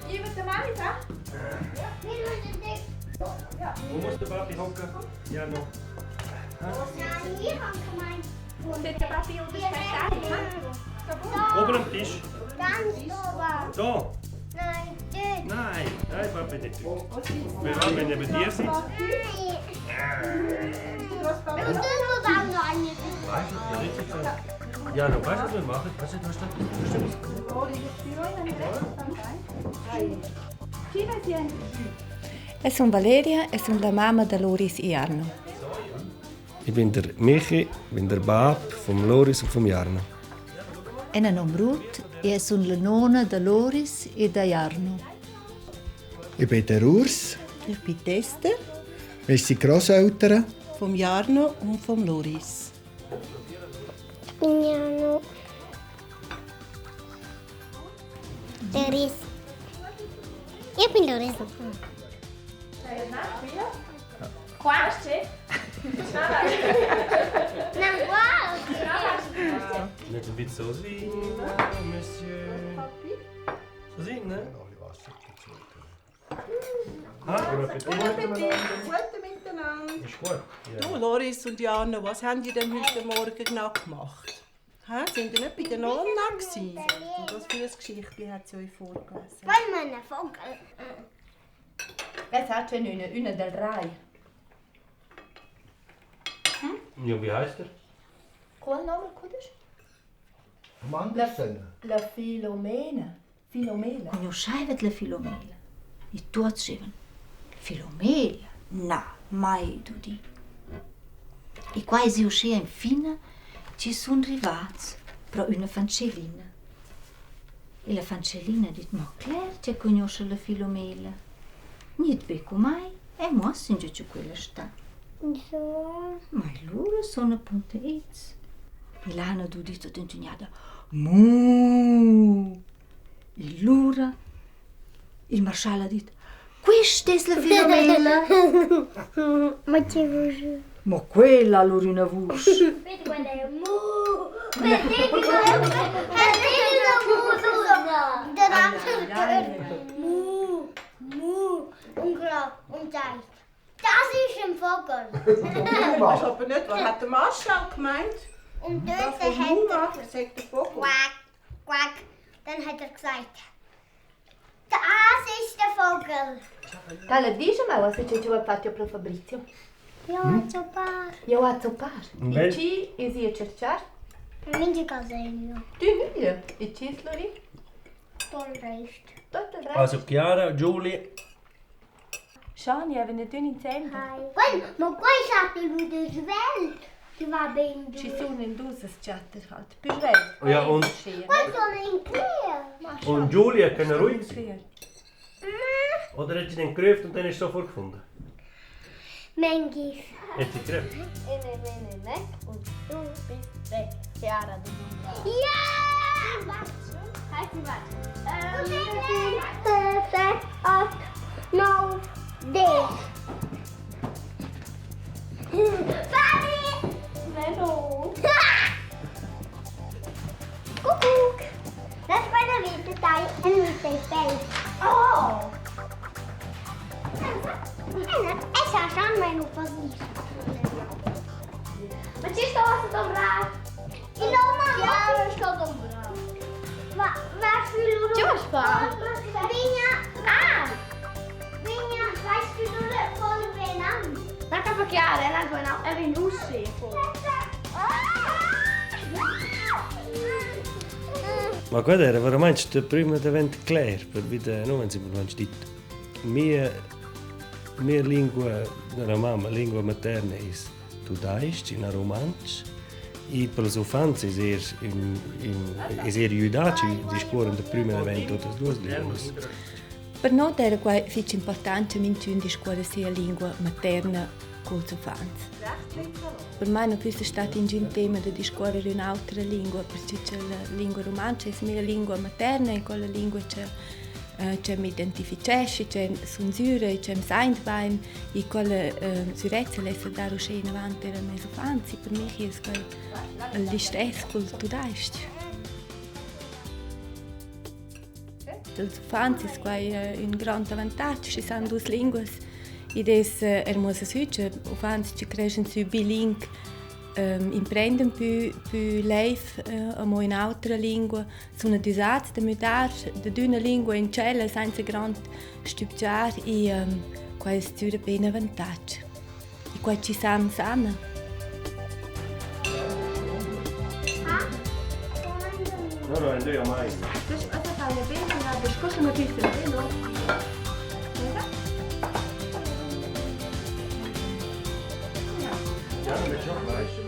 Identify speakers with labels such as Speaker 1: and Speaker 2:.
Speaker 1: Ich würde mal sagen.
Speaker 2: Wo muss der Papi hocken? Ja, noch.
Speaker 1: Und der Papi und das Fett.
Speaker 2: Oben am Tisch.
Speaker 3: Ganz oben.
Speaker 2: Da.
Speaker 3: Nein, dort.
Speaker 2: Nein, nein, Papi nicht. Wir wollen, wenn neben dir sitzt.
Speaker 3: Nein. Und dann muss auch noch eine.
Speaker 2: Weißt du, ja, richtig so. Ja, noch, weißt du, was wir machen? Weißt du, was
Speaker 4: E sono Valeria e sono la mamma di Loris e Jarno.
Speaker 2: Ich bin der Michi, bin der Bab vom Loris und vom Jarno.
Speaker 5: E nome Ruth e sono la nonna di Loris e di Jarno.
Speaker 6: Ich bin der Urs.
Speaker 7: Ich bin Esther,
Speaker 6: Wir sind Grosseltern.
Speaker 7: vom Jarno und vom Loris.
Speaker 3: Pignano. Doris. Ich bin Doris.
Speaker 1: Quase.
Speaker 3: Na, wow.
Speaker 2: Nicht ein bisschen so sein, Monsieur. So sein, ne? Guten miteinander. Ist gut. Ja.
Speaker 7: Du, Loris und Jarno, was haben die denn heute Morgen genau gemacht? Sind die nicht bei der Nonna gewesen? Und was für ein Geschichtchen hat sie euch vorgelesen?
Speaker 3: Wollen wir einen Vogel?
Speaker 1: Was hat denn eine del Rai?
Speaker 2: Ja, wie heißt er?
Speaker 1: Qual nome kudisch?
Speaker 6: Andersen.
Speaker 1: La Filomena. Filomela.
Speaker 5: Conoscevate la Filomela? E tu dicevano, Filomela? No, mai tu di. E quasi uscì infine ci sono arrivati però una fancellina. E la fancellina ha detto, ma Claire ci conosce la Filomela? Niente becco mai, e mo sono già quella sta.
Speaker 3: So.
Speaker 5: Ma loro sono appunto ez. E l'hanno detto d'ingegnata, mu. E loro, il maresciallo ha detto, questa è la Filomela.
Speaker 3: Ma che voce?
Speaker 5: Ma quella allora una voce.
Speaker 3: Vedi quella è mu. Vedi mu. Mu. Und sagt, das ist ein Vogel.
Speaker 7: Ich weiß aber nicht, was hat der Marschall gemeint?
Speaker 3: Und
Speaker 7: Was
Speaker 3: dort
Speaker 7: von
Speaker 3: hat
Speaker 7: Mu
Speaker 3: er
Speaker 7: macht, sagt der Vogel.
Speaker 3: quack, quack. Dann hat er gesagt, das ist der Vogel.
Speaker 1: Tale dice ma was c'è giù fatto pro Fabrizio?
Speaker 3: Ja, so paar.
Speaker 1: Io a zopar.
Speaker 2: Bel-
Speaker 1: E ci e si cercar?
Speaker 3: Minge casino.
Speaker 1: Tu mille. E ci slori?
Speaker 3: Toll recht.
Speaker 1: Tutto il
Speaker 2: Also Chiara, Julie.
Speaker 1: Shani, avete tu insieme?
Speaker 3: Hi. Ma poi sapete lui der Welt. Die war bem.
Speaker 1: Ci sono in due chatter halt. Più bello.
Speaker 2: Ja, und-
Speaker 3: Was soll in Claire?
Speaker 2: Und Julie kann ruhig sein. Oder hat sie den gerufen und dann ist sie sofort gefunden?
Speaker 3: Mengis.
Speaker 2: Hat sie gerufen?
Speaker 3: Ne. Und du bist weg. Chiara, du bist ja! Halt die was. 7, 6, 8, 9, 10. Fabi! Menno. Kuckuck. Das ist meine Witte-Teil und Witte-Feld. Oh! Essa já não é no país. Mas isto está a se dobrar. E não, mamãe. Já não estou dobrando. Vais filho. Já vais para. Vinha. Ah! Vinha. Vais filho de fora Venam. Não é para que a arena não é Venúcia.
Speaker 2: Ma guarda, era veramente prima di avere Claire, per vedere, non si può dire. Mia lingua, la mamma, lingua materna è Tudaisch, in romansch. E per le infanzie è aiutato di scuola di prima di avere tutte e due lingue.
Speaker 4: Per noi era molto importante che la scuola sia lingua materna con i fans. Per me non è stato un tema di scuola in un'altra lingua, perché la lingua romancia è la mia lingua materna e con la lingua c'è mi identificazione, c'è sunzure, c'è Seinbein e con la surezza lessa da rusce in avanti la mia infanzia. Per me è il distress culturale. dels uffants es quai un grand avantatge, ci san dus linguas. Ides muss heute uffants ci crescen su biling imprenden più live amo in altra lingua, sono disats da mudar da d'una lingua in cella senza grand stupgiar e quai es türa ben avantatge. E quai ci san sana.
Speaker 2: No, no, en io mai.
Speaker 1: Dus als het aan je bent, dan dus kost je nog iets te doen.
Speaker 2: Ja, dat is ook leuk.